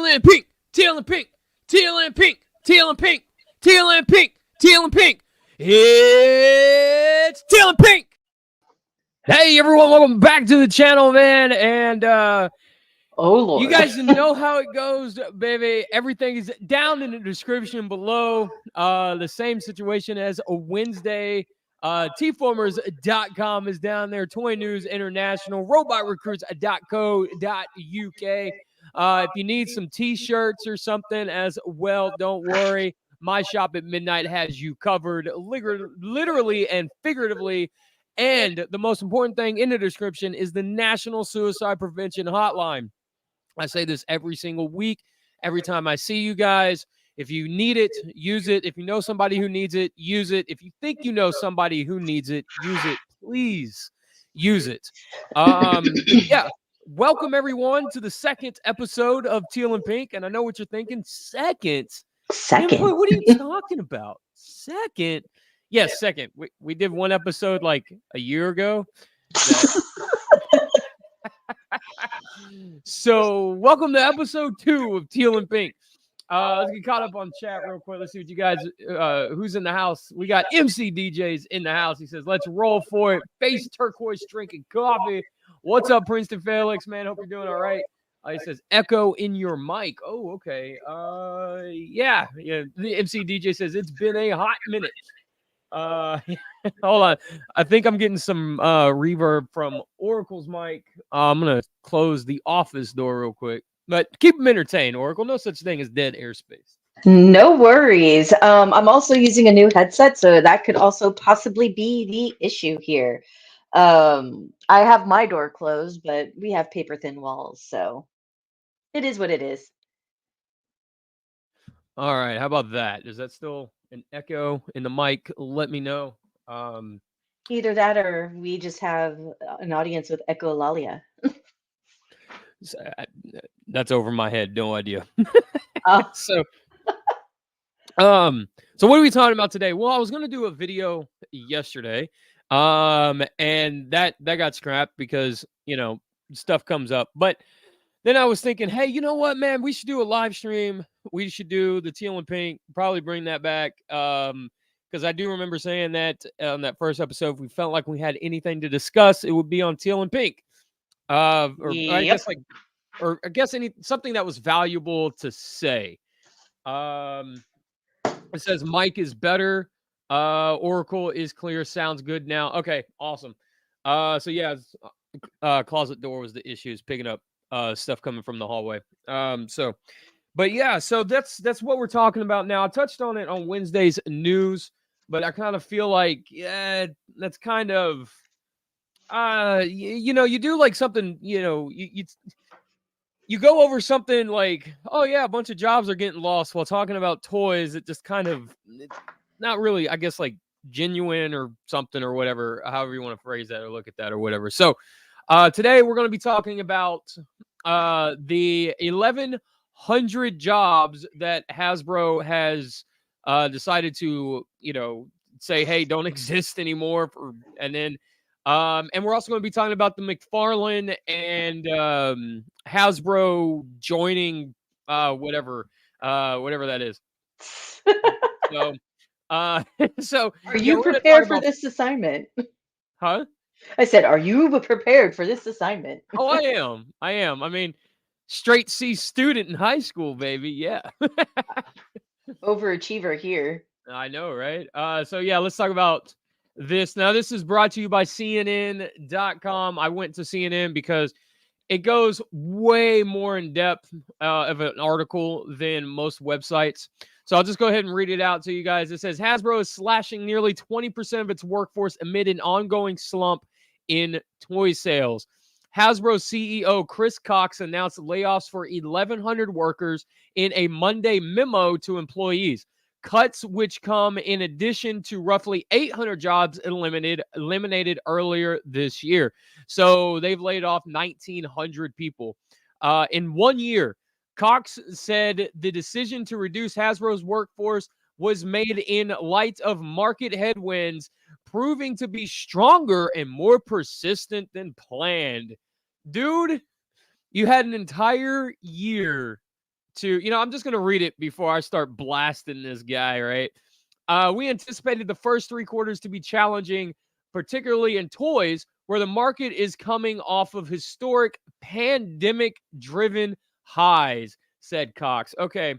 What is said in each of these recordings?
and Pink, Teal and Pink, Teal and Pink, Teal and Pink, Teal and Pink, Teal and Pink. It's Teal and Pink. Hey everyone, welcome back to the channel, man. And oh Lord, you guys know how it goes, baby. Everything is down in the description below. The same situation as a Wednesday. Tformers.com is down there. Toy News International, robotrecruits.co.uk. If you need some t-shirts or something as well, don't worry. My shop at midnight has you covered, literally and figuratively. And the most important thing in the description is the National Suicide Prevention Hotline. I say this every single week, every time I see you guys. If you need it, use it. If you know somebody who needs it, use it. If you think you know somebody who needs it, use it. Please use it. Yeah. Welcome, everyone, to the second episode of Teal and Pink. And I know what you're thinking. Second? Man, what are you talking about? Second? Yes, second. We did one episode like a year ago. So, welcome to episode 2 of Teal and Pink. Let's get caught up on chat real quick. Let's see what you guys, who's in the house. We got MC DJs in the house. He says, let's roll for it. Face turquoise drinking coffee. What's up, Princeton Felix, man? Hope you're doing all right. He says, echo in your mic. Oh, okay. Yeah. The MC DJ says, it's been a hot minute. Hold on. I think I'm getting some reverb from Oracle's mic. I'm going to close the office door real quick. But keep them entertained, Oracle. No such thing as dead airspace. No worries. I'm also using a new headset, so that could also possibly be the issue here. I have my door closed, but we have paper-thin walls, so it is what it is. All right. How about that? Is that still an echo in the mic? Let me know. Either that or we just have an audience with echolalia. That's over my head. No idea. Oh. So what are we talking about today? Well, I was going to do a video yesterday, and that got scrapped because, you know, stuff comes up. But then I was thinking, hey, you know what, man? We should do a live stream. We should do the Teal and Pink, probably bring that back. Because I do remember saying that on that first episode, if we felt like we had anything to discuss, it would be on Teal and Pink. Yep. I guess something that was valuable to say. It says Mike is better. Oracle is clear. Sounds good now. Okay, awesome. So yeah, closet door was the issue. Is picking up stuff coming from the hallway. But yeah, so that's what we're talking about now. I touched on it on Wednesday's news, but I kind of feel like, yeah, that's kind of, you know, you do like something, you know, you go over something like, oh yeah, a bunch of jobs are getting lost while talking about toys. It just kind of, not really, I guess, like genuine or something or whatever, however you want to phrase that or look at that or whatever. So today we're going to be talking about the 1,100 jobs that Hasbro has decided to, you know, say, hey, don't exist anymore. And we're also going to be talking about the Mcfarlane and Hasbro joining whatever that is. So are you prepared for this assignment? Huh? I said, are you prepared for this assignment? Oh, I am. I mean, straight C student in high school, baby. Yeah. Overachiever here. I know, right? So yeah, let's talk about this. Now, this is brought to you by CNN.com. I went to CNN because it goes way more in depth of an article than most websites. So I'll just go ahead and read it out to you guys. It says Hasbro is slashing nearly 20% of its workforce amid an ongoing slump in toy sales. Hasbro CEO Chris Cox announced layoffs for 1,100 workers in a Monday memo to employees. Cuts which come in addition to roughly 800 jobs eliminated earlier this year. So they've laid off 1,900 people. In 1 year, Cox said the decision to reduce Hasbro's workforce was made in light of market headwinds proving to be stronger and more persistent than planned. Dude, you had an entire year to, I'm just going to read it before I start blasting this guy, right? We anticipated the first 3 quarters to be challenging, particularly in toys, where the market is coming off of historic pandemic-driven highs, said Cox. Okay.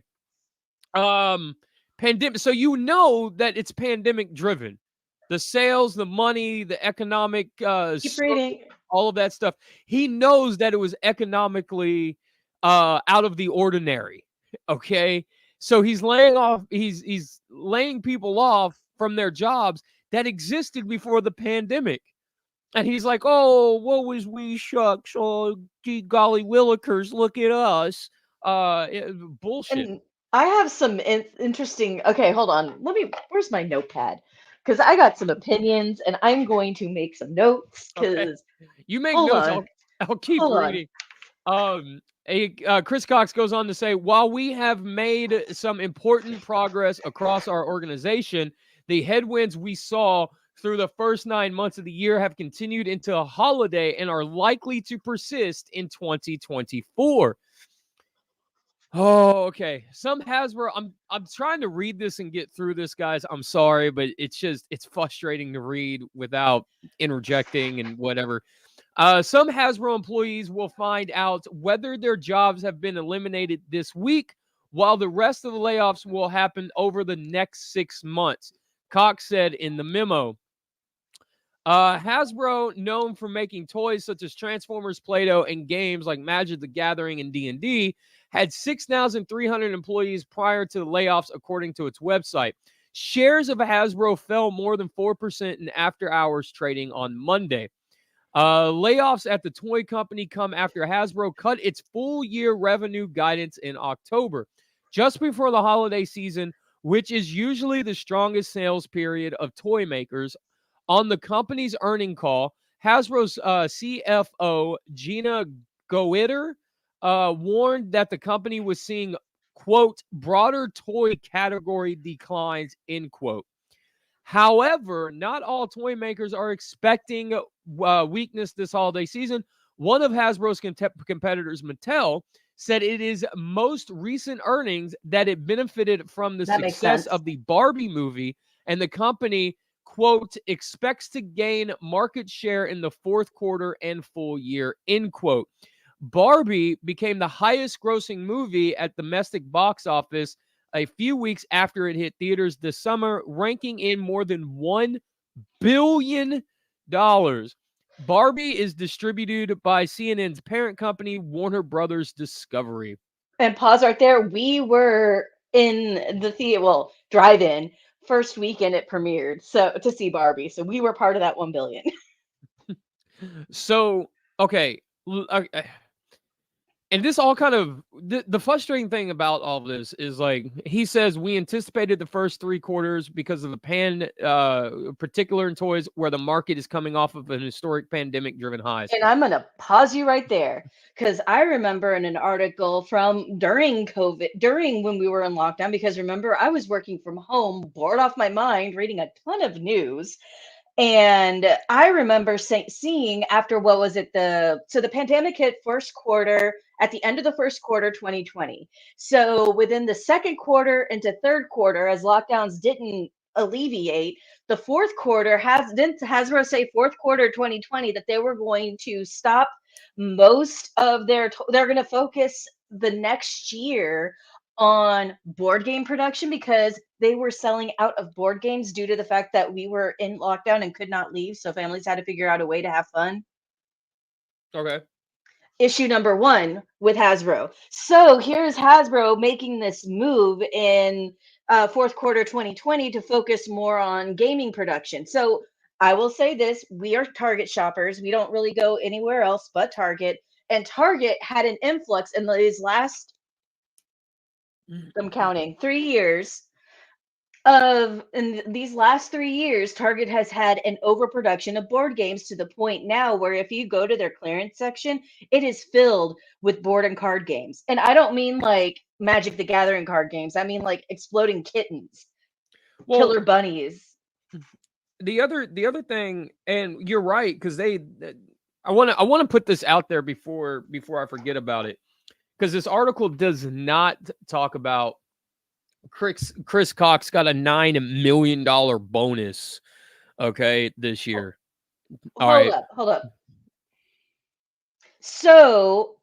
Pandemic. So that it's pandemic-driven. The sales, the money, the economic Keep reading. all of that stuff. He knows that it was economically out of the ordinary. Okay. So he's laying people off from their jobs that existed before the pandemic. And he's like, oh, woe is we, shucks. Oh, gee golly willikers, look at us. Bullshit. And I have some interesting. Okay, hold on. Where's my notepad? Because I got some opinions, and I'm going to make some notes. Okay. Because You make hold notes. on, I'll keep hold on. reading. Chris Cox goes on to say, while we have made some important progress across our organization, the headwinds we saw through the first 9 months of the year have continued into a holiday and are likely to persist in 2024. Oh, okay. Some Hasbro. I'm trying to read this and get through this, guys. I'm sorry, but it's frustrating to read without interjecting and whatever. Some Hasbro employees will find out whether their jobs have been eliminated this week, while the rest of the layoffs will happen over the next 6 months, Cox said in the memo. Hasbro, known for making toys such as Transformers, Play-Doh, and games like Magic the Gathering and D&D, had 6,300 employees prior to the layoffs, according to its website. Shares of Hasbro fell more than 4% in after-hours trading on Monday. Layoffs at the toy company come after Hasbro cut its full-year revenue guidance in October, just before the holiday season, which is usually the strongest sales period of toy makers. On the company's earnings call, Hasbro's CFO, Gina Goitter, warned that the company was seeing, quote, broader toy category declines, end quote. However, not all toy makers are expecting weakness this holiday season. One of Hasbro's competitors, Mattel, said it is most recent earnings that it benefited from the That makes success sense. of the Barbie movie, and the company, quote, expects to gain market share in the fourth quarter and full year, end quote. Barbie became the highest grossing movie at domestic box office a few weeks after it hit theaters this summer, ranking in more than $1 billion. Barbie is distributed by CNN's parent company, Warner Brothers Discovery. And pause right there. We were in the theater, well, drive-in first weekend it premiered, so to see Barbie. So we were part of that 1 billion. So, okay. And this all kind of the frustrating thing about all of this is, like, he says we anticipated the first 3 quarters because of the particular in toys, where the market is coming off of an historic pandemic driven highs. And I'm gonna pause you right there because I remember in an article from during COVID, during when we were in lockdown, because remember I was working from home, bored off my mind, reading a ton of news. And I remember seeing after what was it the pandemic hit first quarter at the end of the first quarter 2020. So within the second quarter into third quarter, as lockdowns didn't alleviate, the fourth quarter didn't Hasbro say fourth quarter 2020 that they were going to stop most of they're going to focus the next year on board game production because they were selling out of board games due to the fact that we were in lockdown and could not leave. So families had to figure out a way to have fun. Okay. Issue number 1 with Hasbro. So here's Hasbro making this move in fourth quarter 2020 to focus more on gaming production. So I will say this, we are Target shoppers. We don't really go anywhere else but Target. And Target had an influx in these last, I'm counting, 3 years in these last 3 years, Target has had an overproduction of board games to the point now where if you go to their clearance section, it is filled with board and card games. And I don't mean like Magic the Gathering card games. I mean like exploding kittens, killer bunnies. The other thing, and you're right, because I want to put this out there before I forget about it. because this article does not talk about Chris Cox got a $9 million bonus. Okay, this year. All right. Hold up. So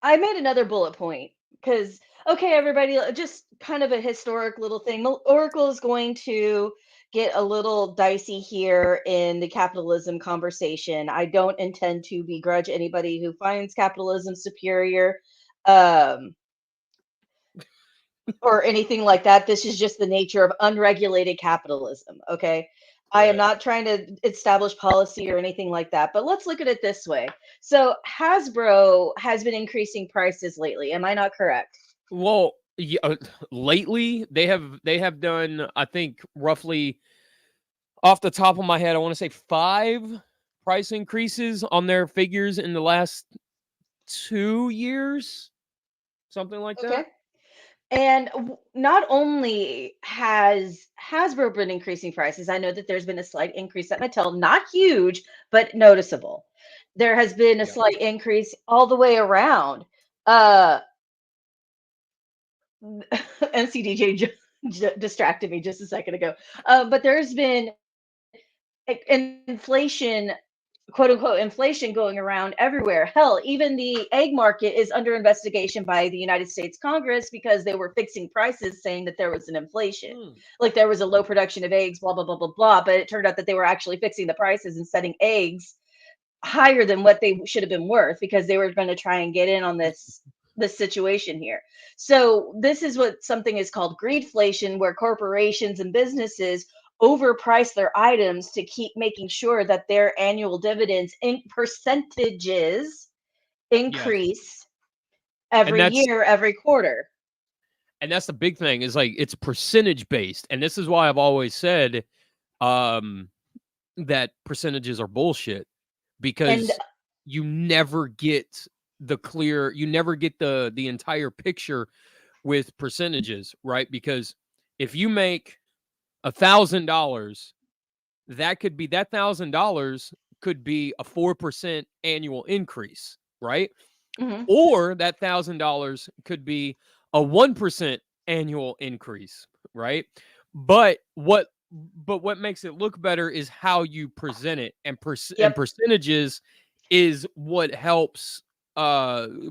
I made another bullet point because, okay, everybody, just kind of a historic little thing. Oracle is going to get a little dicey here in the capitalism conversation. I don't intend to begrudge anybody who finds capitalism superior. Um, or anything like that. This is just the nature of unregulated capitalism. Okay. I am Right. not trying to establish policy or anything like that, but let's look at it this way. So Hasbro has been increasing prices lately. Am I not correct? Well, yeah, lately they have done, I think, roughly off the top of my head, I want to say 5 price increases on their figures in the last 2 years, something like Okay. that. And not only has Hasbro been increasing prices, I know that there's been a slight increase at Mattel, not huge, but noticeable. There has been a Yeah. slight increase all the way around. Uh, NCDJ distracted me just a second ago. But there's been inflation, quote unquote, inflation going around everywhere. Hell, even the egg market is under investigation by the United States Congress because they were fixing prices, saying that there was an inflation. Hmm. Like there was a low production of eggs, blah, blah, blah, blah, blah. But it turned out that they were actually fixing the prices and setting eggs higher than what they should have been worth because they were going to try and get in on this situation here. So this is what something is called greedflation, where corporations and businesses overprice their items to keep making sure that their annual dividends in percentages Yes. increase And every that's year, every quarter. and that's the big thing is like it's percentage based. And this is why I've always said um that percentages are bullshit And because you never get the entire picture with percentages, right? Because if you make $1,000, that $1,000 could be a 4% annual increase, right? mhm, Or that $1,000 could be a 1% annual increase, right? But what makes it look better is how you present it, and yep. percentages is what helps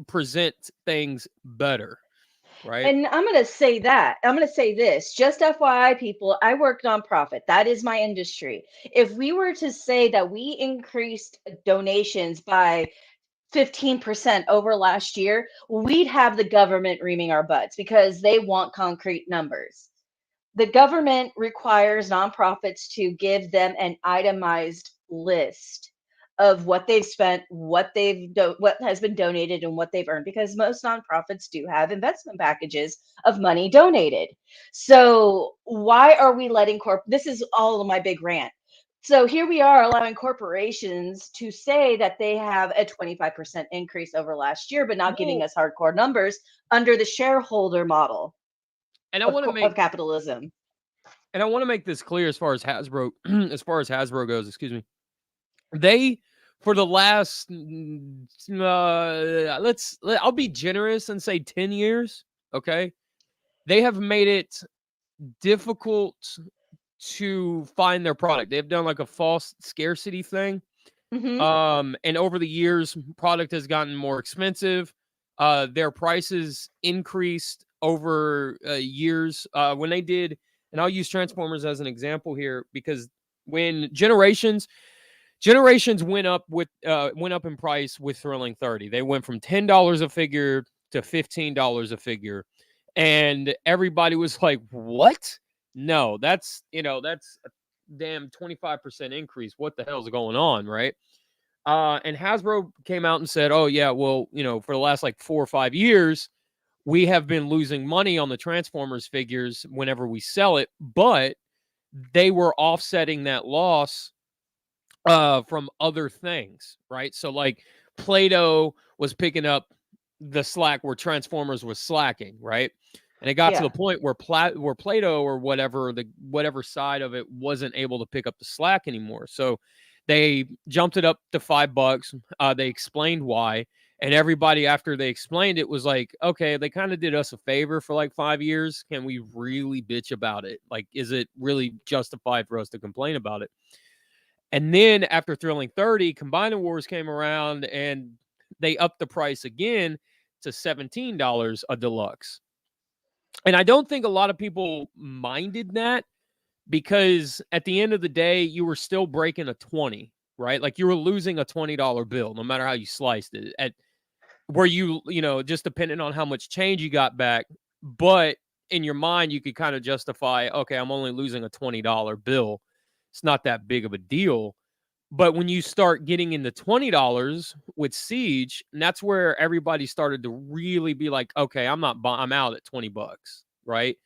present things better, right? And I'm going to say that. I'm going to say this. Just FYI, people, I work nonprofit. That is my industry. If we were to say that we increased donations by 15% over last year, we'd have the government reaming our butts because they want concrete numbers. The government requires nonprofits to give them an itemized list of what they've spent, what has been donated, and what they've earned, because most nonprofits do have investment packages of money donated. So why are we letting this is all of my big rant. So here we are allowing corporations to say that they have a 25% increase over last year, but not giving Well, us hardcore numbers under the shareholder model and I of, want to of make capitalism. and I want to make this clear as far as Hasbro goes, excuse me. They for the last I'll be generous and say 10 years, okay? They have made it difficult to find their product. They've done like a false scarcity thing. Hmm. And over the years, product has gotten more expensive. Their prices increased over years. When they did, and I'll use Transformers as an example here because when Generations went up in price with Thrilling 30. They went from $10 a figure to $15 a figure. And everybody was like, "What? No, that's a damn 25% increase. What the hell's going on?" Right? And Hasbro came out and said, "Oh yeah, well, for the last like 4 or 5 years, we have been losing money on the Transformers figures whenever we sell it, but they were offsetting that loss from other things, right? So like Play-Doh was picking up the slack where Transformers was slacking, right? And it got to the Yeah. point where Play-Doh or whatever side of it wasn't able to pick up the slack anymore. So they jumped it up to $5. They explained why, And everybody, after they explained it, was like, okay, they kind of did us a favor for like 5 years. Can we really bitch about it? Like, is it really justified for us to complain about it? And then after Thrilling 30, Combiner Wars came around and they upped the price again to $17 a deluxe. And I don't think a lot of people minded that, because at the end of the day, you were still breaking a 20, right? Like, you were losing a $20 bill, no matter how you sliced it. At where just depending on how much change you got back. But in your mind, you could kind of justify, okay, I'm only losing a $20 bill. It's not that big of a deal. But when you start getting into $20 with Siege, and that's where everybody started to really be like, okay, I'm out at $20, right?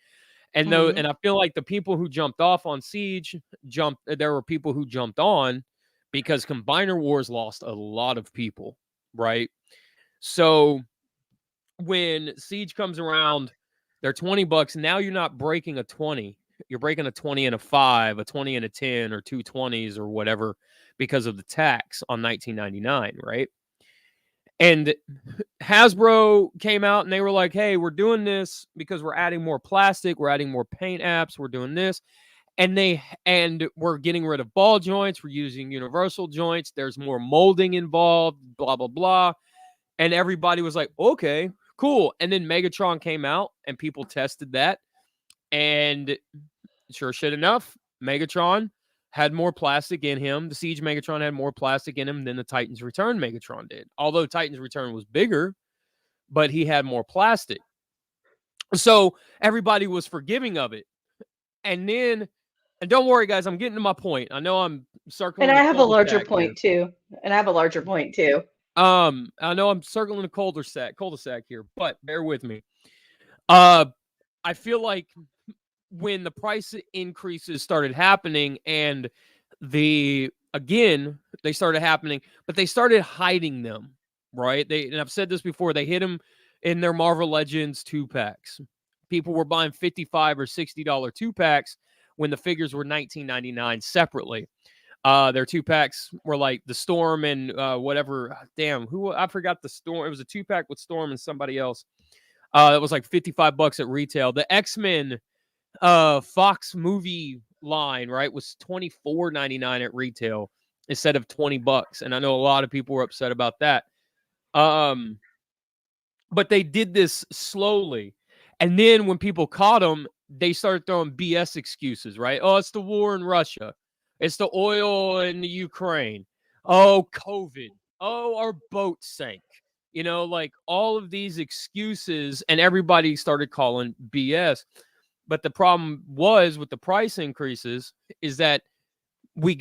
And I feel like the people who jumped off on Siege there were people who jumped on because Combiner Wars lost a lot of people, right? So when Siege comes around, they're $20. Now you're not breaking a 20. You're breaking a 20 and a 5, a 20 and a 10, or two 20s or whatever, because of the tax on 1999, right? And Hasbro came out and they were like, hey, we're doing this because we're adding more plastic, we're adding more paint apps, we're doing this. And we're getting rid of ball joints, we're using universal joints, there's more molding involved, blah, blah, blah. And everybody was like, okay, cool. And then Megatron came out and people tested that. And sure shit enough, Megatron had more plastic in him. The Siege Megatron had more plastic in him than the Titans Return Megatron did. Although Titans Return was bigger, but he had more plastic. So everybody was forgiving of it. And don't worry, guys, I'm getting to my point. I know I'm circling And the I have a larger cul-de-sac here. point too. And I have a larger point too. I know I'm circling the cul-de-sac here, but bear with me. I feel like when the price increases started happening and they started happening, but they started hiding them, right? And I've said this before, they hid them in their Marvel Legends 2-packs. People were buying $55 or $60 2-packs when the figures were $19.99 separately. Their 2-packs were like the Storm and whatever. Damn, I forgot the Storm. It was a 2-pack with Storm and somebody else. It was like $55 at retail. The X-Men Fox movie line, right, was $24.99 at retail instead of $20. And I know a lot of people were upset about that. But they did this slowly. And then when people caught them, they started throwing BS excuses, right? Oh, it's the war in Russia. It's the oil in the Ukraine. Oh, COVID. Oh, our boat sank. Like all of these excuses, and everybody started calling BS. But the problem was with the price increases is that we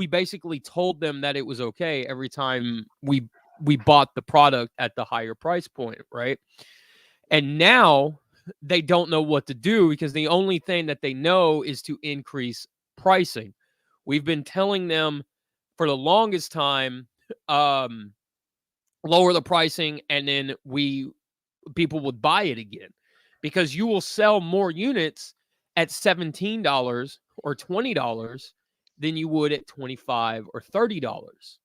basically told them that it was okay every time we bought the product at the higher price point, right? And now they don't know what to do because the only thing that they know is to increase pricing. We've been telling them for the longest time, lower the pricing, and then people would buy it again, because you will sell more units at $17 or $20 than you would at $25 or $30.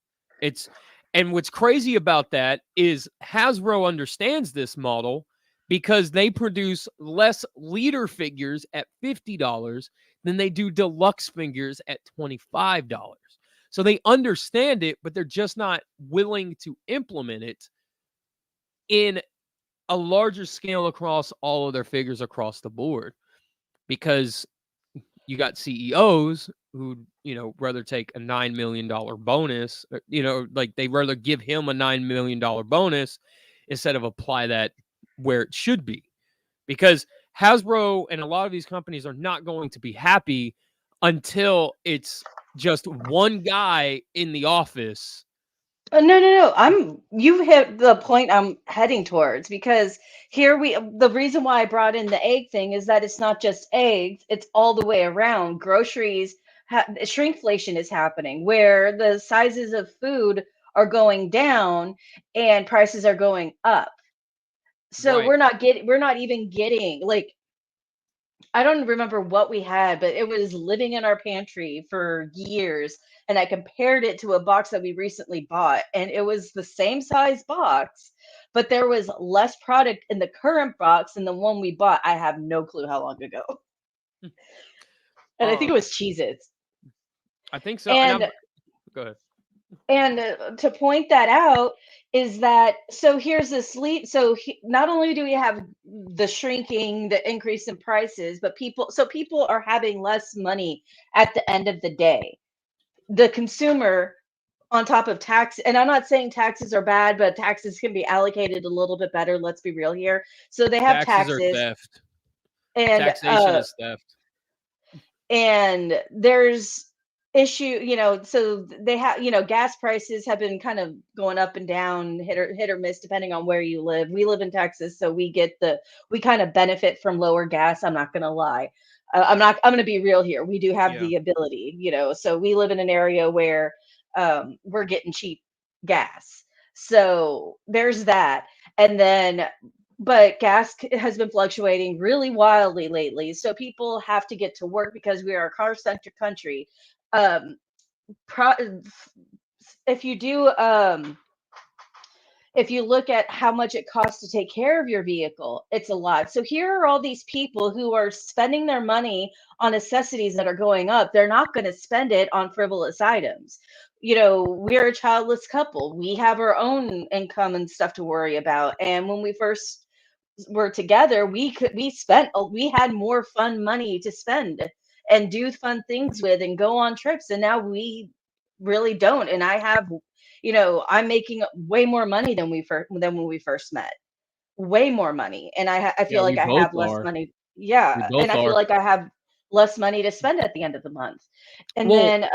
And what's crazy about that is Hasbro understands this model because they produce less leader figures at $50 than they do deluxe figures at $25. So they understand it, but they're just not willing to implement it in a larger scale across all of their figures across the board, because you got CEOs who, rather take a $9 million bonus, like they rather give him a $9 million bonus instead of apply that where it should be, because Hasbro and a lot of these companies are not going to be happy until it's just one guy in the office. No. You hit the point I'm heading towards, because the reason why I brought in the egg thing is that it's not just eggs, it's all the way around. Groceries, shrinkflation is happening where the sizes of food are going down and prices are going up. So Right. we're not even getting, like, I don't remember what we had, but it was living in our pantry for years. And I compared it to a box that we recently bought, and it was the same size box, but there was less product in the current box than the one we bought. I have no clue how long ago. And I think it Um, was Cheez Its. I think so. And And I'm go ahead. to point that out is that so here's this lead. So not only do we have the shrinking, the increase in prices, but people are having less money at the end of the day. The consumer, on top of tax, and I'm not saying taxes are bad, but taxes can be allocated a little bit better. Let's be real here. So they have Taxes are taxes, theft. and Taxation is theft. there's issue, so they have, gas prices have been kind of going up and down, hit or miss depending on where you live. We live in Texas, so we kind of benefit from lower gas. I'm not going to lie. I'm going to be real here. We do have Yeah. the ability, so we live in an area where we're getting cheap gas. So there's that. And then but has been fluctuating really wildly lately. So people have to get to work because we are a car-centric country. Um, pro- if you do, if you look at how much it costs to take care of your vehicle, it's a lot. So here are all these people who are spending their money on necessities that are going up. They're not going to spend it on frivolous items. We're a childless couple. We have our own income and stuff to worry about. And when we first were together, we had more fun money to spend and do fun things with and go on trips. And now we really don't. And I'm making way more money than when we first met. Way more money. And I Yeah, feel we like I both have less are. money. We Yeah. And both I feel are. like I have less money to spend at the end of the month. And Well, then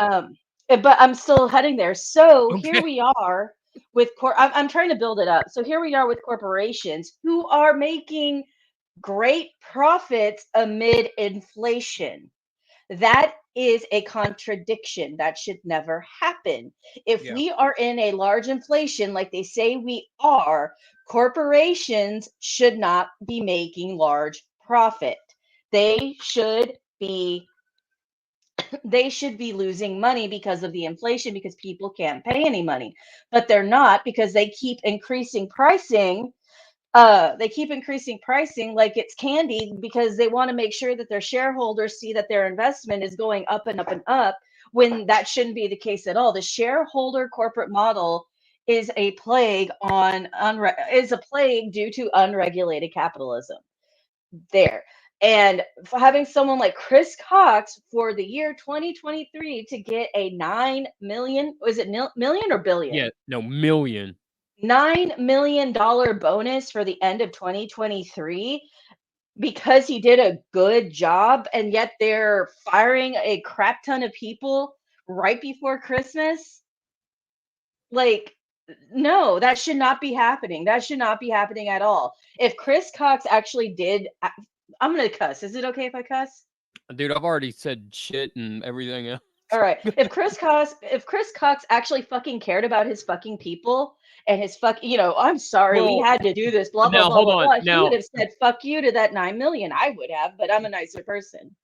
but I'm still heading there. So here okay. we are with I'm trying to build it up. So here we are with corporations who are making great profits amid inflation. That is a contradiction. That should never happen. If Yeah. we are in a large inflation, like they say we are, corporations should not be making large profit. They should be they should be losing money because of the inflation because people can't pay any money. But they're not because they keep increasing pricing like it's candy because they want to make sure that their shareholders see that their investment is going up and up and up when that shouldn't be the case at all. The shareholder corporate model is a plague due to unregulated capitalism. There. And for having someone like Chris Cox for the year 2023 to get a 9 million, was it million or Yeah. billion? No, million. $9 million bonus for the end of 2023 because he did a good job, and yet they're firing a crap ton of people right before Christmas. Like, no, that should not be happening. That should not be happening at all. If Chris Cox actually did, I'm gonna cuss. Is it okay if I cuss? Dude, I've already said shit and everything else. All right. If Chris Cox actually fucking cared about his fucking people and his I'm sorry, we Well, had to do this, blah blah now blah hold blah on. blah. He would Now, have said fuck you to that 9 million. I would have, but I'm a nicer person.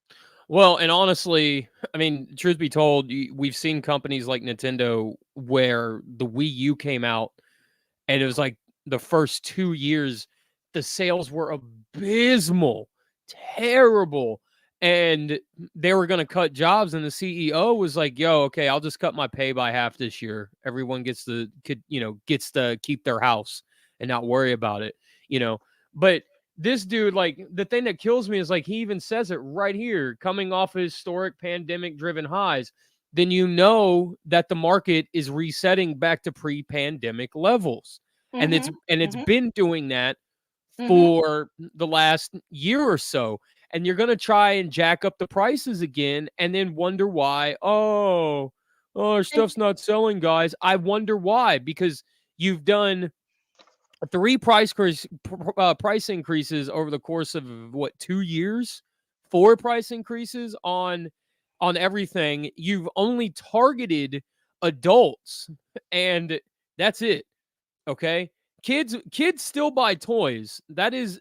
well, and honestly, I mean, truth be told, we've seen companies like Nintendo where the Wii U came out and it was like the first 2 years, the sales were abysmal, terrible, and they were gonna cut jobs, and the CEO was like, "Yo, okay, I'll just cut my pay by half this year. Everyone gets to keep their house and not worry about it," you know? But this dude, like, the thing that kills me is, like, he even says it right here, coming off historic pandemic-driven highs, then you know that the market is resetting back to pre-pandemic levels. And it's Mhm. and it's Mhm. been doing that Mhm. for the last year or so. And you're going to try and jack up the prices again and then wonder why, our And stuff's not selling, guys. I wonder why, because you've done three price increases over the course of what, 2 years, four price increases on everything. You've only targeted adults, and that's it. Okay, kids still buy toys. That is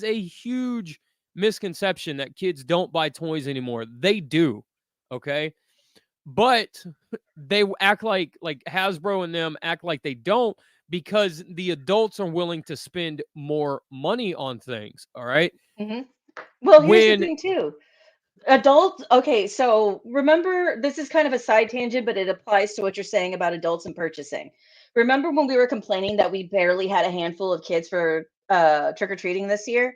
a huge misconception that kids don't buy toys anymore. They do. Okay. But they act like Hasbro and them act like they don't, because the adults are willing to spend more money on things. All right. Hmm. Well, here's the When thing too. Adults, okay, so remember, this is kind of a side tangent, but it applies to what you're saying about adults and purchasing. Remember when we were complaining that we barely had a handful of kids for trick or treating this year?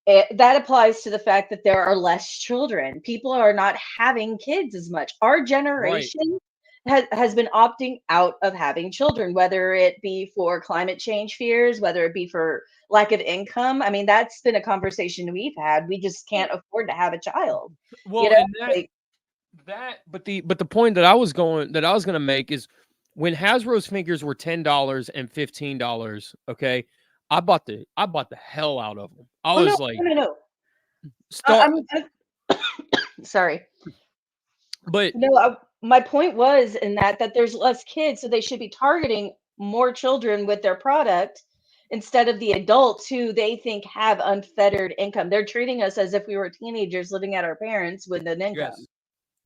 That applies to the fact that there are less children. People are not having kids as much. Our right. generation has been opting out of having children, whether it be for climate change fears, whether it be for lack of income. I mean, that's been a conversation we've had. We just can't afford to have a child. You Well, know, and like, but the point that I was gonna make is, when Hasbro's figures were $10 and $15, okay, I bought the hell out of them. I oh no, was like, no, no, no. start, Sorry. but No, my point was in that there's less kids, so they should be targeting more children with their product instead of the adults who they think have unfettered income. They're treating us as if we were teenagers living at our parents with an income. yes,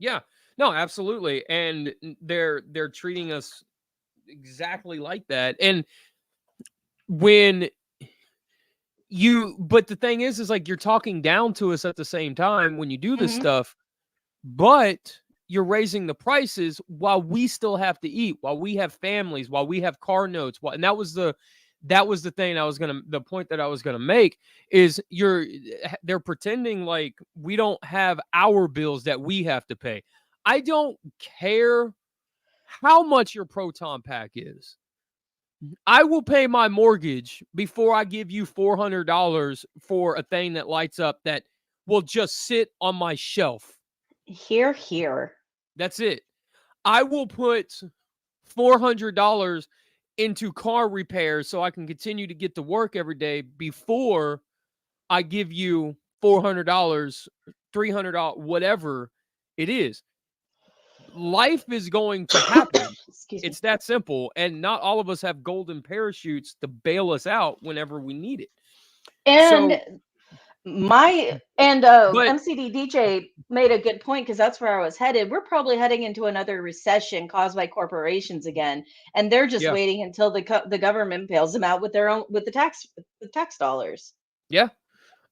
yeah, no, absolutely, and they're treating us exactly like that. And when but the thing is like, you're talking down to us at the same time when you do this Hmm. stuff, but you're raising the prices while we still have to eat, while we have families, while we have car notes. And that was the thing the point that I was gonna make is, they're pretending like we don't have our bills that we have to pay. I don't care how much your proton pack is. I will pay my mortgage before I give you $400 for a thing that lights up, that will just sit on my shelf. Here, here. That's it. I will put $400 into car repairs so I can continue to get to work every day before I give you $400, $300, whatever it is. Life is going to happen. Excuse me. It's that simple. And not all of us have golden parachutes to bail us out whenever we need it. And So, my and but MCD DJ made a good point because that's where I was headed. We're probably heading into another recession caused by corporations again, and they're just yeah, waiting until the government bails them out with their own with tax dollars. yeah.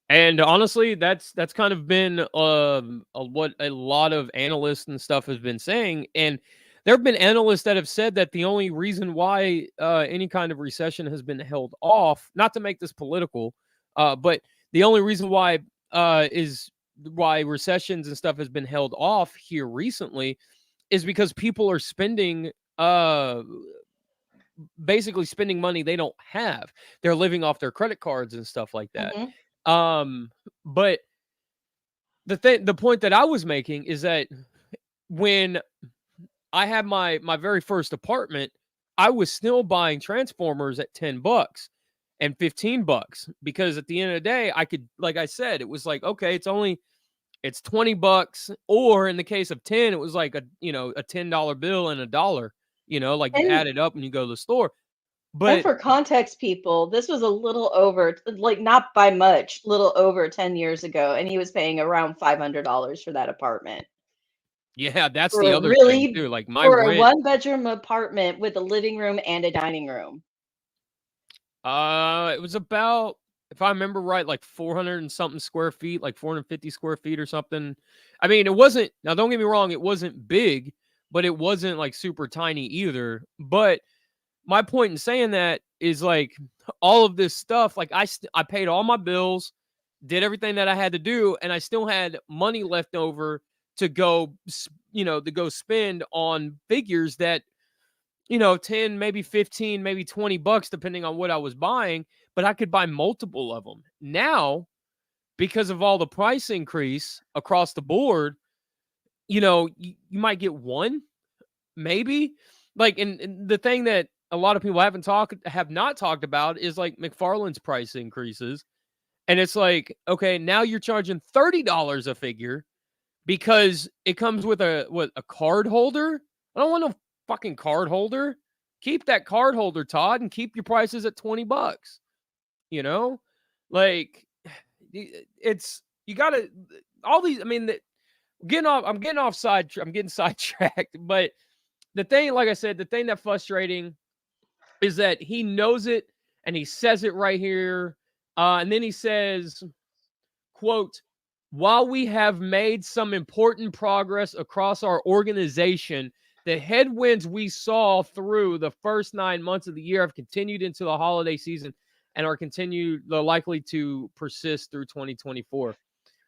And honestly, that's kind of been what a lot of analysts and stuff has been saying. And there have been analysts that have said that the only reason why any kind of recession has been held off, not to make this political, but the only reason why is why recessions and stuff has been held off here recently, is because people are spending basically spending money they don't have. They're living off their credit cards and stuff like that. Hmm. Um, but the point that I was making is that when I had my very first apartment, I was still buying Transformers at $10 and $15, because at the end of the day, I could, like I said, it was like, okay, it's $20, or in the case of 10, it was like a $10 bill and a dollar, like you And add it up when you go to the store. and But for context, people, this was a little over, like not by much, little over 10 years ago, and he was paying around $500 for that apartment. yeah, that's For the a other thing really too. Like my for a rent, one-bedroom apartment with a living room and a dining room. it was about, if I remember right, like 400 and something square feet, like 450 square feet or something. I mean, it wasn't, now don't get me wrong, it wasn't big, but it wasn't like super tiny either. But my point in saying that is like, all of this stuff, like I paid all my bills, did everything that I had to do, and I still had money left over to go spend on figures that, 10, maybe 15, maybe $20, depending on what I was buying, but I could buy multiple of them. Now, because of all the price increase across the board, you might get one, maybe. Like, and the thing that a lot of people have not talked about is like McFarlane's price increases. And it's like, okay, now you're charging $30 a figure because it comes with a card holder. I don't want no fucking card holder. Keep that card holder, Todd, and keep your prices at $20. You know? Like, it's You got to all these. I mean, I'm getting sidetracked. But the thing, like I said, the thing that's frustrating is that he knows it and he says it right here. And then he says, quote, while we have made some important progress across our organization, the headwinds we saw through the first 9 months of the year have continued into the holiday season and are likely to persist through 2024.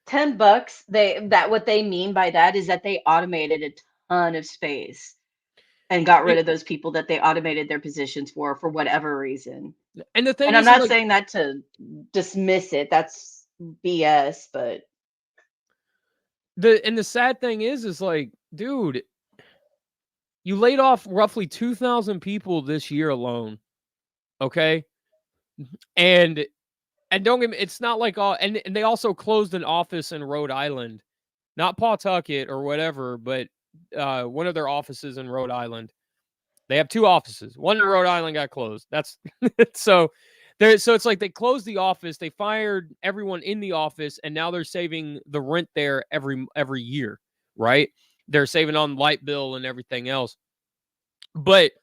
$10. What they mean by that is that they automated a ton of space and got rid of those people that they automated their positions for whatever reason. And the thing And I'm is, not like, saying that to dismiss it. That's BS, but the sad thing is like, dude, you laid off roughly 2,000 people this year alone. Okay. And don't get me, it's not like all, and they also closed an office in Rhode Island, not Pawtucket or whatever, but one of their offices in Rhode Island. They have 2 offices. One in Rhode Island got closed. That's so it's like they closed the office, they fired everyone in the office, and now they're saving the rent there every year, right? They're saving on light bill and everything else. But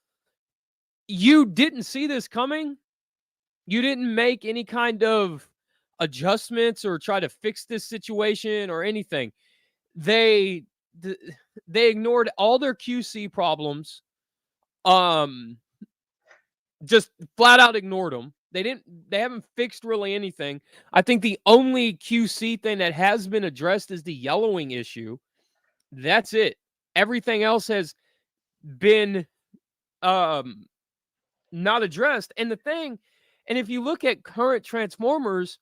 you didn't see this coming. You didn't make any kind of adjustments or try to fix this situation or anything. They ignored all their QC problems. Just flat out ignored them. They haven't fixed really anything. I think the only QC thing that has been addressed is the yellowing issue. That's it. Everything else has been not addressed. And if you look at current Transformers,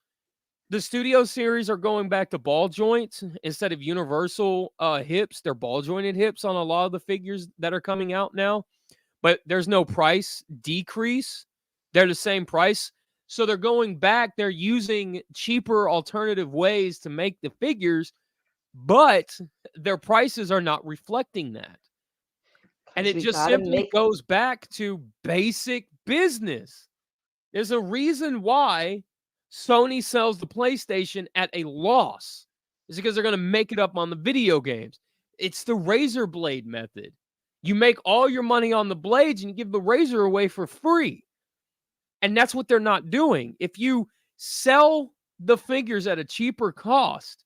the Studio series are going back to ball joints instead of universal hips. They're ball jointed hips on a lot of the figures that are coming out now. But there's no price decrease. They're the same price. So they're going back. They're using cheaper alternative ways to make the figures, but their prices are not reflecting that. And it just simply goes back to basic business. There's a reason why Sony sells the PlayStation at a loss. It's because they're going to make it up on the video games. It's the razor blade method. You make all your money on the blades and you give the razor away for free. And that's what they're not doing. If you sell the figures at a cheaper cost,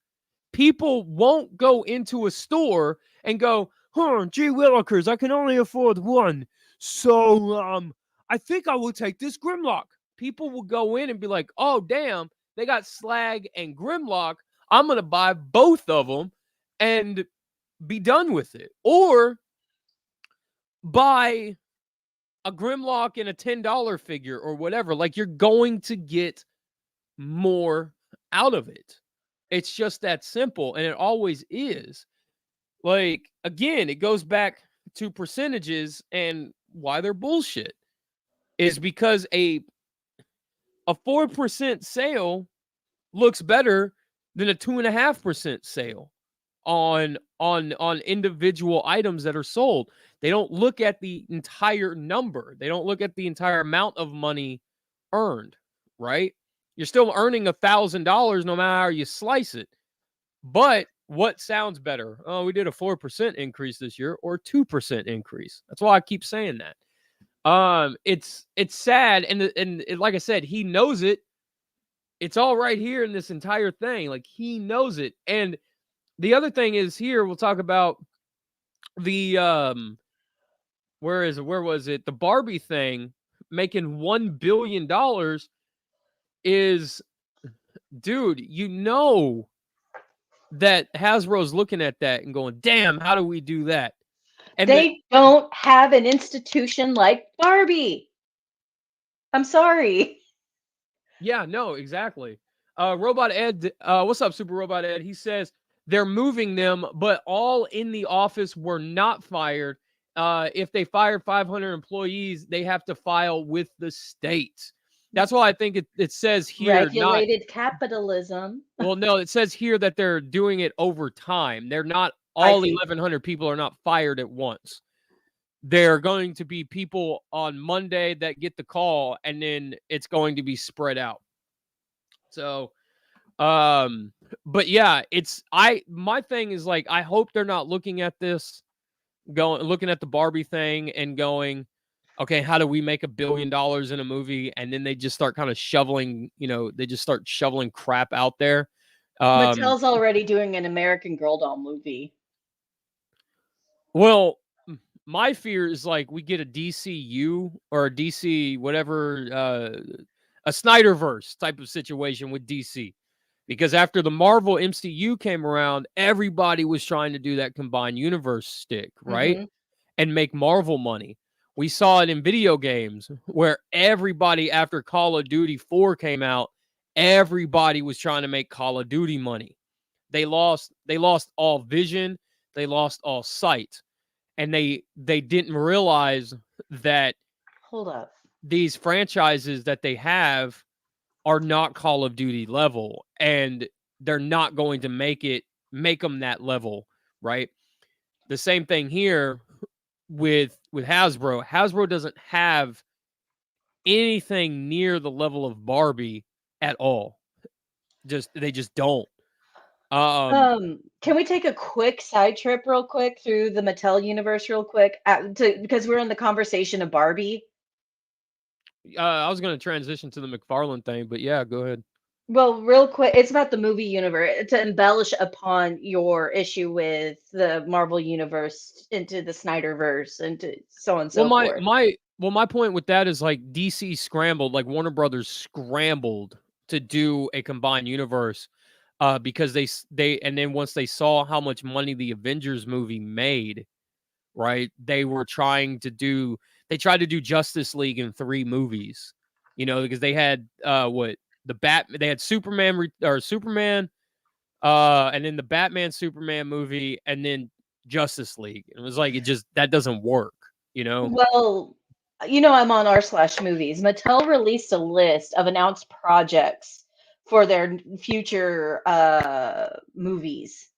people won't go into a store and go, gee willikers, I can only afford one. So I think I will take this Grimlock. People will go in and be like, oh, damn, they got Slag and Grimlock. I'm going to buy both of them and be done with it. Or buy a Grimlock and a $10 figure or whatever. Like, you're going to get more out of it. It's just that simple, and it always is. Like, again, it goes back to percentages, and why they're bullshit is because a 4% sale looks better than a 2.5% sale on individual items that are sold. They don't look at the entire number. They don't look at the entire amount of money earned, right? You're still earning $1,000 no matter how you slice it. But what sounds better? Oh, we did a 4% increase this year or 2% increase. That's why I keep saying that. It's sad, and like I said, he knows it. It's all right here in this entire thing. Like, he knows it. And the other thing is here, we'll talk about the where was it? The Barbie thing making $1 billion is, dude, you know that Hasbro's looking at that and going, damn, how do we do that? And they don't have an institution like Barbie. I'm sorry. Yeah, no, exactly. Robot Ed, what's up, Super Robot Ed? He says they're moving them, but all in the office were not fired. If they fire 500 employees, they have to file with the state. That's why I think it says here regulated capitalism. Well, no, it says here that they're doing it over time. They're not all 1,100 people are not fired at once. There are going to be people on Monday that get the call, and then it's going to be spread out. So, But yeah, my thing is like I hope they're not looking at this looking at the Barbie thing and going, okay, how do we make $1 billion in a movie? And then they just start kind of shoveling, they just start shoveling crap out there. Um, Mattel's already doing an American Girl doll movie. well, my fear is like we get a DCU or a DC whatever, a Snyderverse type of situation with DC. Because after the Marvel MCU came around, everybody was trying to do that combined universe stick, right? Hmm. And make Marvel money. We saw it in video games where everybody, after Call of Duty 4 came out, everybody was trying to make Call of Duty money. They lost all vision, they lost all sight, and they didn't realize that Hold up. these franchises that they have are not Call of Duty level, and they're not going to make them that level, right? The same thing here with Hasbro. Hasbro doesn't have anything near the level of Barbie at all. They just don't. Um Can we take a quick side trip real quick through the Mattel universe real quick? Because we're in the conversation of Barbie. I was going to transition to the McFarlane thing, but yeah, go ahead. Well, real quick, it's about the movie universe to embellish upon your issue with the Marvel universe into the Snyderverse and to so on and Well, so forth. my point with that is like DC scrambled, like Warner Brothers scrambled to do a combined universe because they and then once they saw how much money the Avengers movie made, right? They tried to do Justice League in 3 movies. Because they had they had Superman, and then the Batman Superman movie, and then Justice League. It was like that doesn't work, you know? Well, I'm on r/movies. Mattel released a list of announced projects for their future movies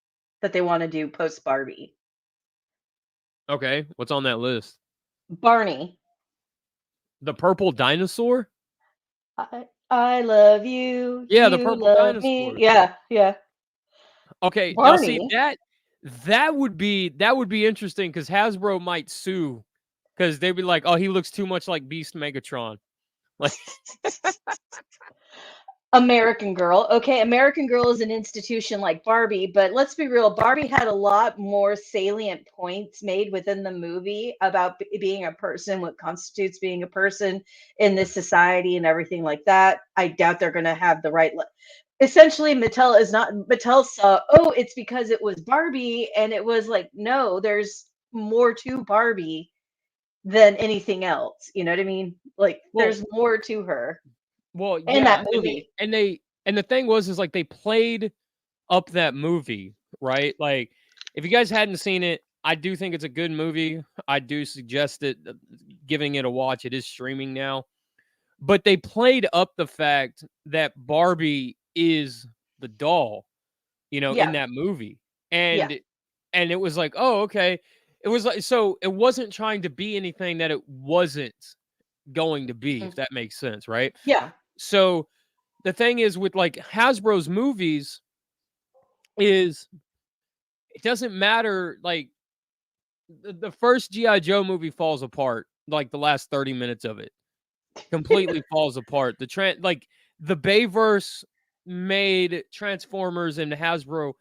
that they want to do post Barbie. Okay, what's on that list? Barney, The purple dinosaur? I love you, Yeah, the you purple love me. dinosaur. Yeah, yeah. Okay, now see Barney. that would be interesting because Hasbro might sue because they'd be like, "Oh, he looks too much like Beast Megatron." Like, American Girl. Okay, American Girl is an institution like Barbie, but let's be real. Barbie had a lot more salient points made within the movie about being a person, what constitutes being a person in this society, and everything like that. I doubt they're going to have the right. Essentially, Mattel saw, oh, it's because it was Barbie, and it was like, no, there's more to Barbie than anything else. You know what I mean? Like, well, there's more to her in yeah, that and they movie. and they and the thing was is like they played up that movie, right? Like, if you guys hadn't seen it, I do think it's a good movie. I do suggest giving it a watch. It is streaming now. But they played up the fact that Barbie is the doll, in Yeah, that movie. yeah. And it was like, "Oh, okay." It was like so it wasn't trying to be anything that it wasn't going to be, if Mhm. that makes sense, right? Yeah. So the thing is with like Hasbro's movies is it doesn't matter like the first GI Joe movie falls apart like the last 30 minutes of it completely falls apart. The Bayverse made Transformers and Hasbro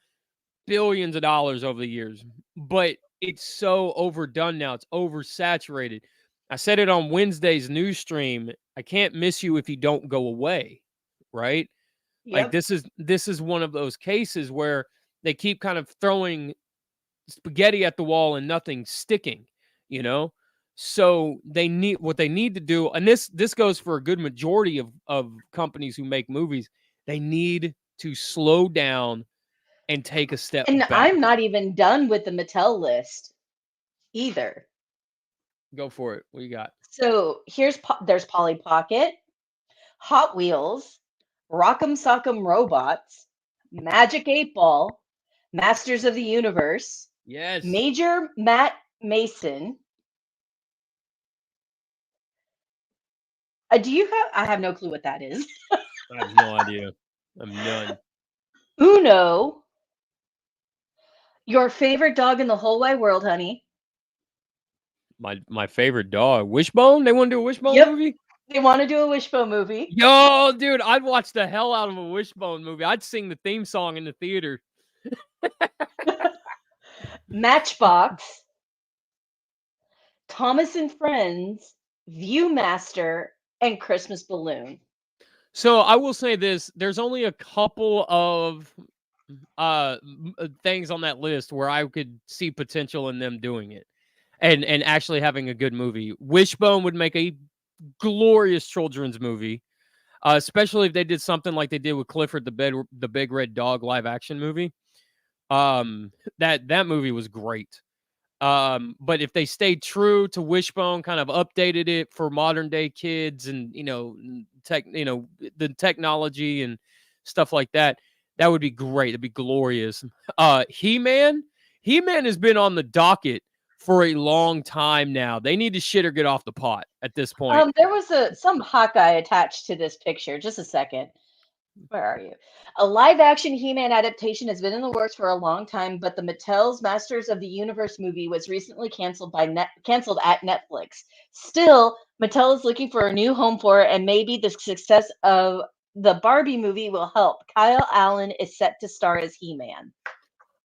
billions of dollars over the years, but it's so overdone now. It's oversaturated. I said it on Wednesday's news stream. I can't miss you if you don't go away, right? Like Yep. this is one of those cases where they keep kind of throwing spaghetti at the wall and nothing sticking, you know? So they need to do, and this goes for a good majority of companies who make movies. They need to slow down and take a step And back. I'm not even done with the Mattel list either. Go for it. What you got? So there's Polly Pocket, Hot Wheels, Rock'em Sock'em Robots, Magic 8 Ball, Masters of the Universe, Yes. Major Matt Mason. Do you have? I have no clue what that is. I have no idea. I'm none. Uno, your favorite dog in the whole wide world, honey. My favorite dog, Wishbone. They want to do a Wishbone Yep, movie. they want to do a Wishbone movie. Yo, dude, I'd watch the hell out of a Wishbone movie. I'd sing the theme song in the theater. Matchbox, Thomas and Friends, Viewmaster, and Christmas Balloon. So I will say this: there's only a couple of things on that list where I could see potential in them doing it, and actually having a good movie. Wishbone would make a glorious children's movie, especially if they did something like they did with Clifford the Big Red Dog live action movie. That movie was great. But if they stayed true to Wishbone, kind of updated it for modern day kids, and the technology and stuff like that, that would be great. It'd be glorious. He-Man has been on the docket for a long time now. They need to shit or get off the pot at this point. There was some Hawkeye attached to this picture. Just a second. Where are you? A live action He-Man adaptation has been in the works for a long time, but the Mattel's Masters of the Universe movie was recently canceled at Netflix. Still, Mattel is looking for a new home for it, and maybe the success of the Barbie movie will help. Kyle Allen is set to star as He-Man.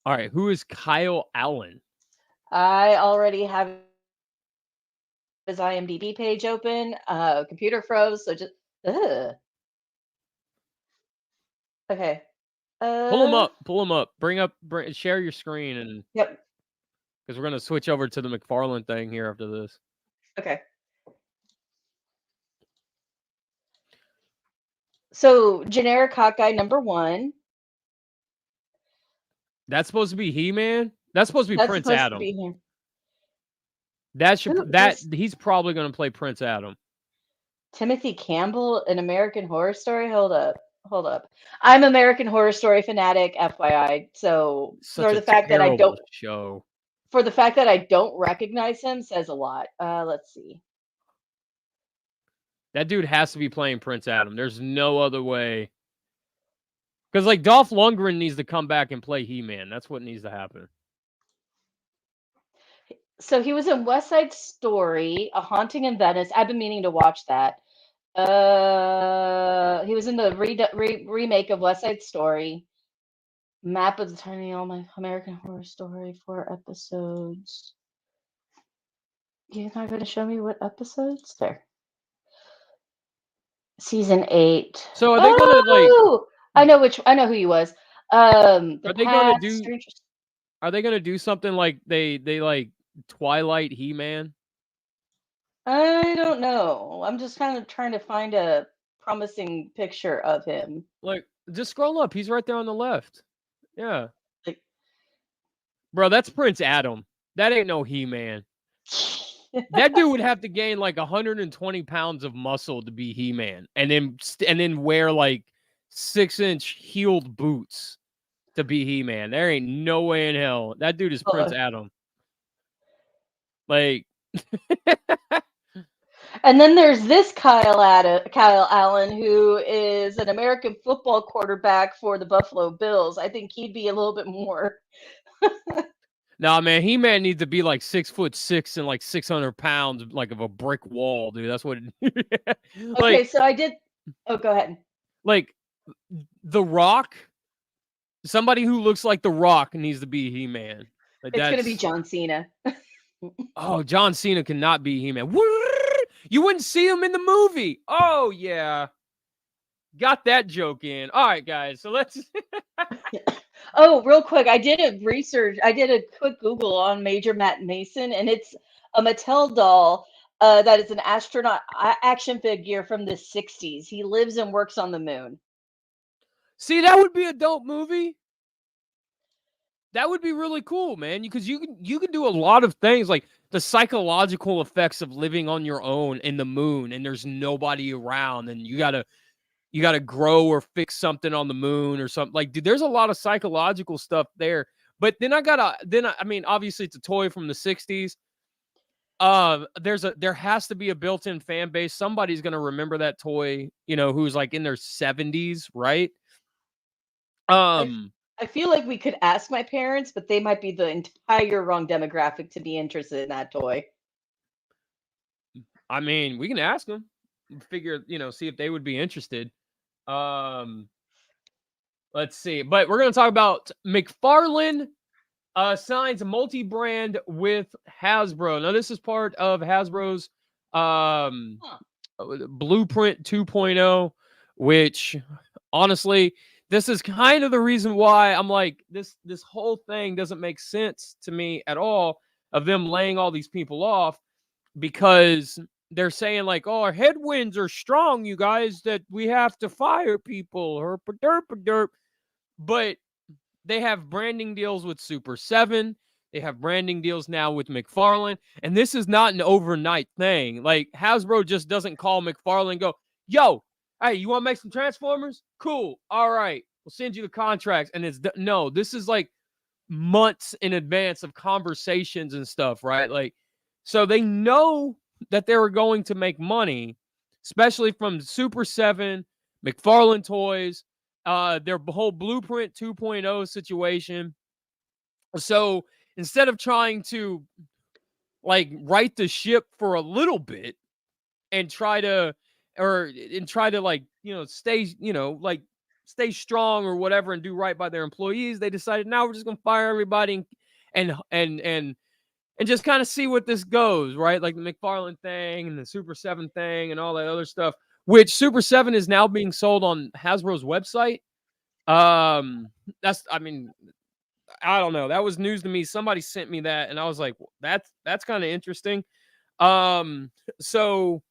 All right, who is Kyle Allen? I already have his IMDb page open. Computer froze, so just okay. Pull him up. Pull him up. Share your screen, and Yep. because we're gonna switch over to the McFarlane thing here after this. Okay. So generic Hawkeye #1. That's supposed to be He-Man. That's supposed to be That's Prince supposed Adam. to be him. He's probably gonna play Prince Adam. Timothy Campbell in American Horror Story. Hold up. I'm American Horror Story fanatic, FYI. So Such a terrible show. For the fact that I don't recognize him says a lot. Let's see. That dude has to be playing Prince Adam. There's no other way. Because like Dolph Lundgren needs to come back and play He-Man. That's what needs to happen. So he was in West Side Story, A Haunting in Venice. I've been meaning to watch that. He was in the remake of West Side Story. Map of the Tiny American Horror Story, 4 episodes. You're not going to show me what episodes? There. Season 8. So are they gonna like? I know who he was. Are they gonna do something like they like Twilight He-Man? I don't know. I'm just kind of trying to find a promising picture of him. Like, just scroll up. He's right there on the left. Yeah. Like, bro, that's Prince Adam. That ain't no He-Man. That dude would have to gain like 120 pounds of muscle to be He-Man, and then wear like 6-inch heeled boots to be He-Man. There ain't no way in hell. That dude is Prince Adam. Like, and then there's this Kyle Allen, who is an American football quarterback for the Buffalo Bills. I think he'd be a little bit more. Nah, man, He-Man needs to be like 6'6" and like 600 pounds, like of a brick wall, dude. That's what. Okay, so I did. Oh, go ahead. Like, The Rock. Somebody who looks like The Rock needs to be He-Man. Like, it's gonna be John Cena. Oh, John Cena cannot be He-Man. You wouldn't see him in the movie. Oh yeah, got that joke in. All right, guys. So let's. Oh, real quick, I did a quick Google on Major Matt Mason, and it's a Mattel doll that is an astronaut action figure from the 60s. He lives and works on the moon. See, that would be a dope movie. That would be really cool, man, because you can do a lot of things, like the psychological effects of living on your own in the moon, and there's nobody around, and you gotta grow or fix something on the moon or something. Like, dude, there's a lot of psychological stuff there. But then I mean, obviously it's a toy from the 60s. There has to be a built-in fan base. Somebody's gonna remember that toy, who's like in their 70s, right? I Um, I feel like we could ask my parents, but they might be the entire wrong demographic to be interested in that toy. I mean, we can ask them, figure, see if they would be interested. Um, let's see. But we're gonna talk about McFarlane signs multi-brand with Hasbro. Now, this is part of Hasbro's um Huh. Blueprint 2.0, which honestly, this is kind of the reason why I'm like this whole thing doesn't make sense to me at all of them laying all these people off because they're saying like, "Oh, our headwinds are strong, you guys, that we have to fire people or derp derp." But they have branding deals with Super 7. They have branding deals now with McFarlane. And this is not an overnight thing. Like Hasbro just doesn't call McFarlane and go, yo, hey, you want to make some Transformers? Cool. All right. We'll send you the contracts. And no, this is like months in advance of conversations and stuff, right? Like, so they know that they were going to make money, especially from Super 7, McFarlane Toys, their whole Blueprint 2.0 situation. So instead of trying to like right the ship for a little bit and try to like, stay, like stay strong or whatever and do right by their employees, they decided now we're just gonna fire everybody and and and and just kind of see what this goes, right? Like the McFarlane thing and the Super 7 thing and all that other stuff, which Super 7 is now being sold on Hasbro's website. Um, I mean, I don't know. That was news to me. Somebody sent me that, and I was like, that's kind of interesting. Um, so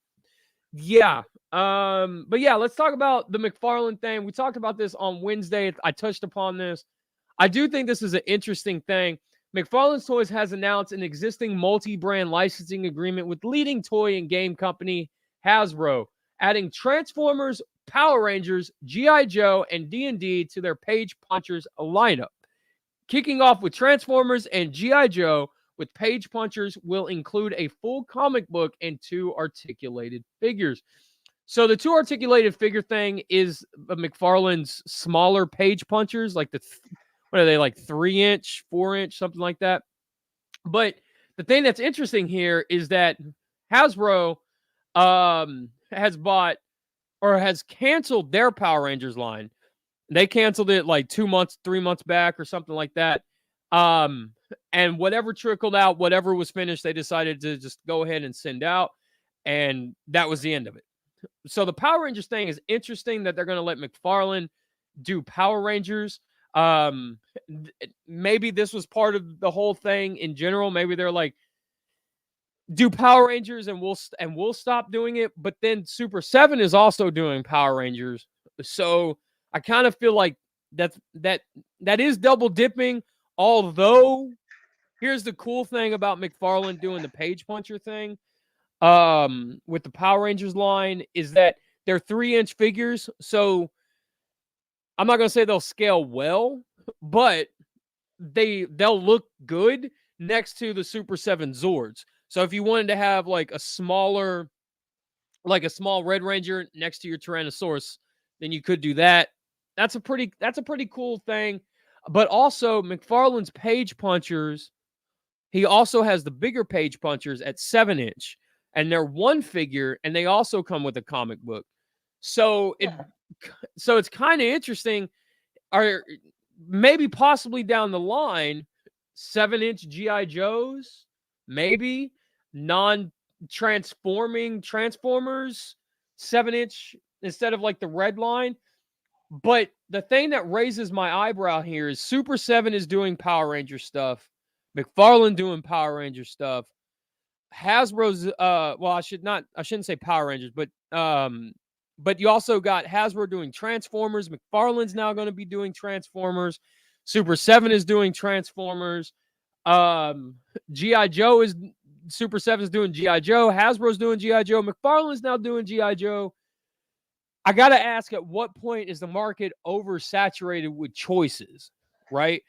yeah. But yeah, let's talk about the McFarlane thing. We talked about this on Wednesday. I touched upon this. I do think this is an interesting thing. McFarlane Toys has announced an existing multi-brand licensing agreement with leading toy and game company Hasbro, adding Transformers, Power Rangers, G.I. Joe, and D&D to their Page Punchers lineup. Kicking off with Transformers and G.I. Joe, with Page Punchers will include a full comic book and 2 articulated figures. So the 2 articulated figure thing is McFarlane's smaller Page Punchers, like what are they, like 3-inch, 4-inch, something like that. But the thing that's interesting here is that Hasbro has bought or has canceled their Power Rangers line. They canceled it like 2 months, 3 months back or something like that. And whatever trickled out, whatever was finished, they decided to just go ahead and send out. And that was the end of it. So the Power Rangers thing is interesting that they're going to let McFarlane do Power Rangers. Maybe this was part of the whole thing in general. Maybe they're like, do Power Rangers and we'll stop doing it. But then Super 7 is also doing Power Rangers. So I kind of feel like that is double dipping. Although here's the cool thing about McFarlane doing the Page Puncher thing with the Power Rangers line is that they're 3-inch figures. So I'm not gonna say they'll scale well, but they'll look good next to the Super 7 Zords. So if you wanted to have like a small Red Ranger next to your Tyrannosaurus, then you could do that. That's a pretty cool thing. But also McFarlane's Page Punchers, he also has the bigger Page Punchers at 7-inch, and they're one figure, and they also come with a comic book. So it's kind of interesting. Are maybe possibly down the line, 7-inch GI Joes, maybe non-transforming Transformers, 7-inch instead of like the red line. But the thing that raises my eyebrow here is Super 7 is doing Power Ranger stuff, McFarlane doing Power Ranger stuff. Hasbro's well, I shouldn't say Power Rangers, but you also got Hasbro doing Transformers. McFarlane's now going to be doing Transformers. Super 7 is doing Transformers. G.I. Joe is Super 7 is doing G.I. Joe. Hasbro's doing G.I. Joe. McFarlane's now doing G.I. Joe. I got to ask, at what point is the market oversaturated with choices, right?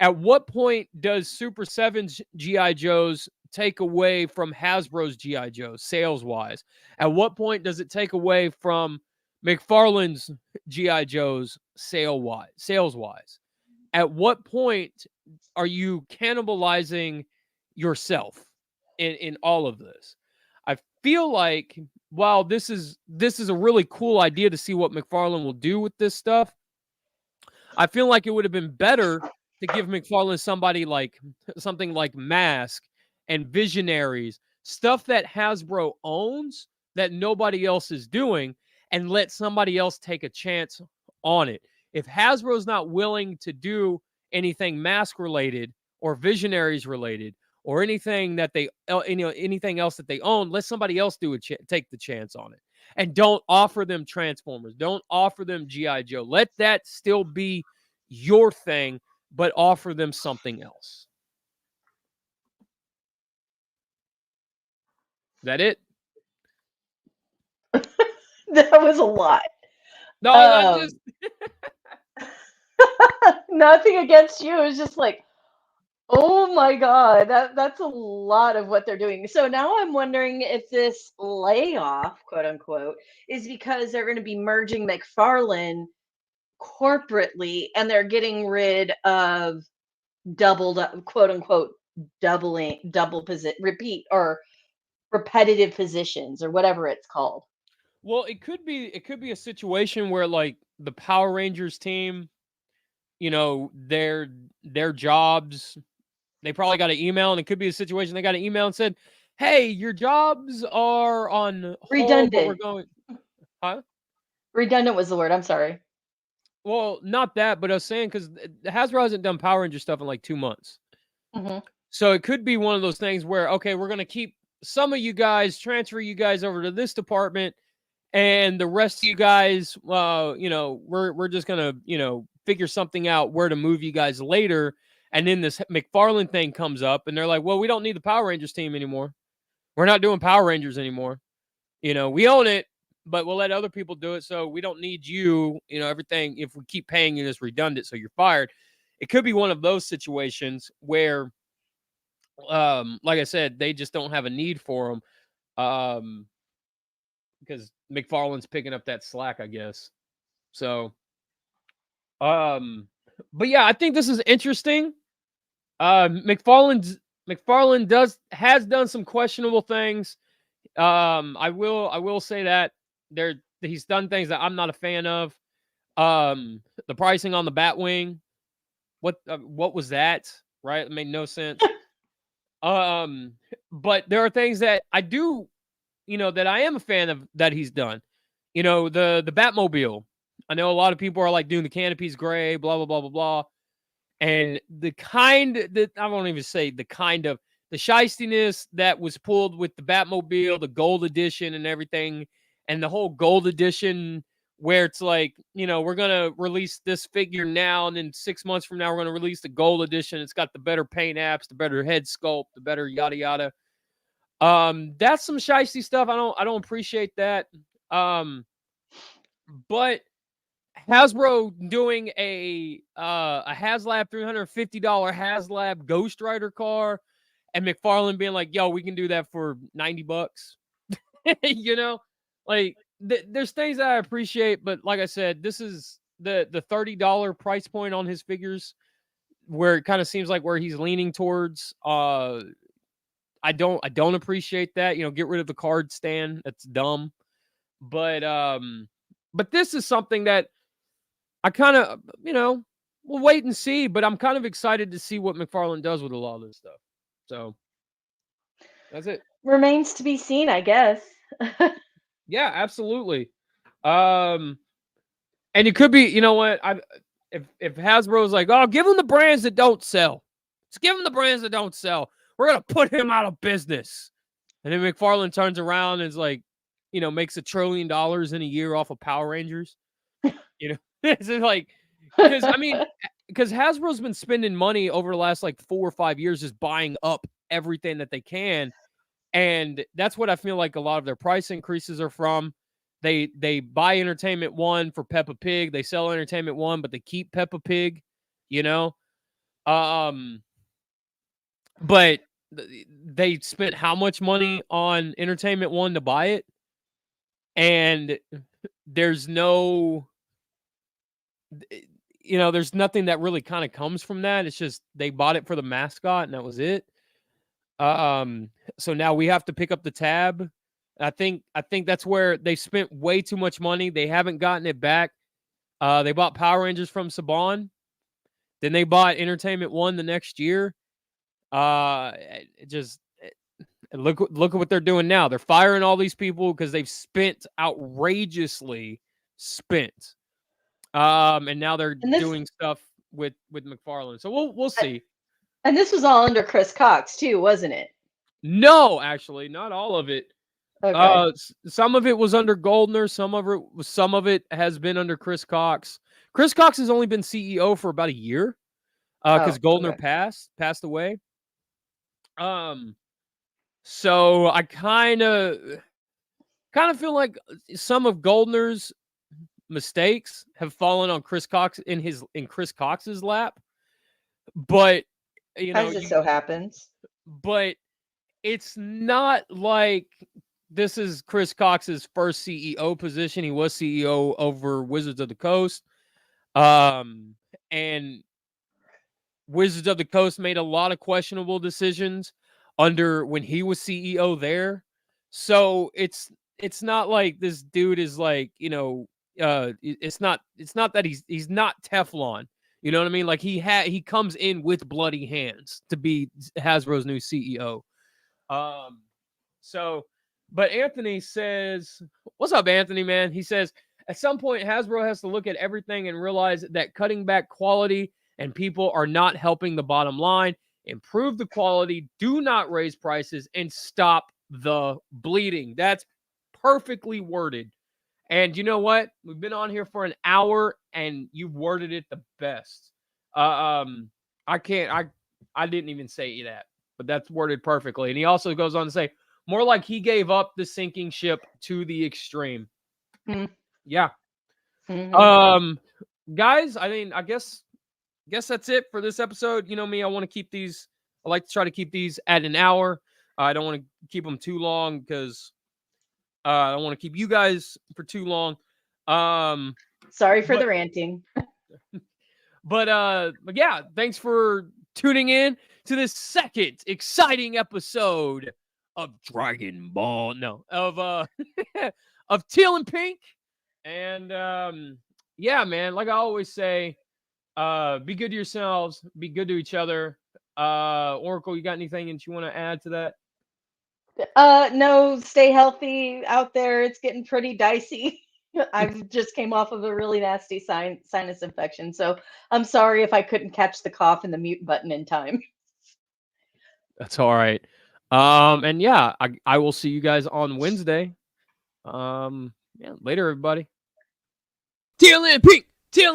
At what point does Super 7's G.I. Joes take away from Hasbro's G.I. Joe sales-wise? At what point does it take away from McFarlane's GI Joes sales wise? At what point are you cannibalizing yourself in all of this? I feel like while this is a really cool idea to see what McFarlane will do with this stuff, I feel like it would have been better to give McFarlane something like Mask and Visionaries, stuff that Hasbro owns that nobody else is doing, and let somebody else take a chance on it. If Hasbro's not willing to do anything Mask related or Visionaries related or anything that anything else that they own, let somebody else take the chance on it. And don't offer them Transformers. Don't offer them G.I. Joe. Let that still be your thing, but offer them something else. Is that it? That was a lot. No, I just nothing against you. It's just like, oh my god, that's a lot of what they're doing. So now I'm wondering if this layoff, quote unquote, is because they're going to be merging McFarlane corporately and they're getting rid of quote unquote repeat or repetitive positions or whatever it's called. Well, it could be a situation where like the Power Rangers team, their jobs, they probably got an email, and it could be a situation they got an email and said, "Hey, your jobs are on hold, but we're Redundant. going." Huh? Redundant was the word. I'm sorry. Well, not that, but I was saying because Hasbro hasn't done Power Ranger stuff in like 2 months. Hmm. So it could be one of those things where, okay, we're going to keep some of you guys, transfer you guys over to this department, and the rest of you guys, we're just going to, figure something out where to move you guys later. And then this McFarlane thing comes up, and they're like, well, we don't need the Power Rangers team anymore. We're not doing Power Rangers anymore. We own it, but we'll let other people do it. So we don't need you, everything. If we keep paying you, it's redundant. So you're fired. It could be one of those situations where, like I said, they just don't have a need for them. Because McFarlane's picking up that slack, I guess. So, but yeah, I think this is interesting. McFarlane has done some questionable things. I will say that he's done things that I'm not a fan of. The pricing on the Batwing, what was that? Right, it made no sense. But there are things that I do, that I am a fan of that he's done. The Batmobile. I know a lot of people are like doing the canopy's gray, blah blah blah blah blah, and the kind that I won't even say the kind of the shystiness that was pulled with the Batmobile, the gold edition, and everything, and the whole gold edition where it's like, we're gonna release this figure now, and then 6 months from now we're gonna release the gold edition. It's got the better paint apps, the better head sculpt, the better yada yada. That's some shysty stuff. I don't appreciate that. But Hasbro doing a HasLab $350 HasLab Ghost Rider car, and McFarlane being like, "Yo, we can do that for $90." Like there's things that I appreciate, but like I said, this is the $30 price point on his figures, where it kind of seems like where he's leaning towards. I don't appreciate that. Get rid of the card stand. That's dumb. But this is something that I kind of, we'll wait and see, but I'm kind of excited to see what McFarlane does with a lot of this stuff. So that's it. Remains to be seen, I guess. Yeah, absolutely. And it could be, you know what? If Hasbro's like, oh, give him the brands that don't sell. Let's give him the brands that don't sell. We're gonna put him out of business. And then McFarlane turns around and is like, makes $1 trillion in a year off of Power Rangers. It's like, because Hasbro's been spending money over the last like 4 or 5 years just buying up everything that they can. And that's what I feel like a lot of their price increases are from. They buy Entertainment One for Peppa Pig. They sell Entertainment One, but they keep Peppa Pig, But they spent how much money on Entertainment One to buy it? And there's no, there's nothing that really kind of comes from that. It's just they bought it for the mascot and that was it. So now we have to pick up the tab. I think that's where they spent way too much money. They haven't gotten it back. They bought Power Rangers from Saban. Then they bought Entertainment One the next year. Look at what they're doing now. They're firing all these people because they've spent outrageously spent. And now they're doing stuff with Mcfarlane. So we'll see. And this was all under Chris Cox too, wasn't it? No, actually, not all of it. Okay. Some of it was under Goldner. Some of it has been under Chris Cox. Chris Cox has only been CEO for about a year, because Goldner passed away. So I kind of feel like some of Goldner's mistakes have fallen on Chris Cox in Chris Cox's lap. But as it so happens. But it's not like this is Chris Cox's first CEO position. He was CEO over Wizards of the Coast. And Wizards of the Coast made a lot of questionable decisions when he was CEO there. So it's not like this dude is like, it's not that he's not Teflon. You know what I mean? Like he comes in with bloody hands to be Hasbro's new CEO. But Anthony says, what's up, Anthony, man? He says, at some point, Hasbro has to look at everything and realize that cutting back quality and people are not helping the bottom line. Improve the quality, do not raise prices, and stop the bleeding. That's perfectly worded. And you know what? We've been on here for an hour, and you've worded it the best. I didn't even say that, but that's worded perfectly. And he also goes on to say, more like he gave up the sinking ship to the extreme. Mm-hmm. Yeah. Mm-hmm. Guys, I guess that's it for this episode. You know me, I want to keep these. I like to try to keep these at an hour. I don't want to keep them too long because I don't want to keep you guys for too long. Sorry for the ranting. But yeah, thanks for tuning in to this second exciting episode of Dragon Ball. No, of of Teal and Pink. And yeah, man, like I always say, be good to yourselves, be good to each other. Oracle, you got anything that you want to add to that? No, stay healthy out there. It's getting pretty dicey. I've just came off of a really nasty sinus infection, so I'm sorry if I couldn't catch the cough and the mute button in time. That's all right. And yeah, I will see you guys on Wednesday. Yeah, later, everybody. Teal and Pink.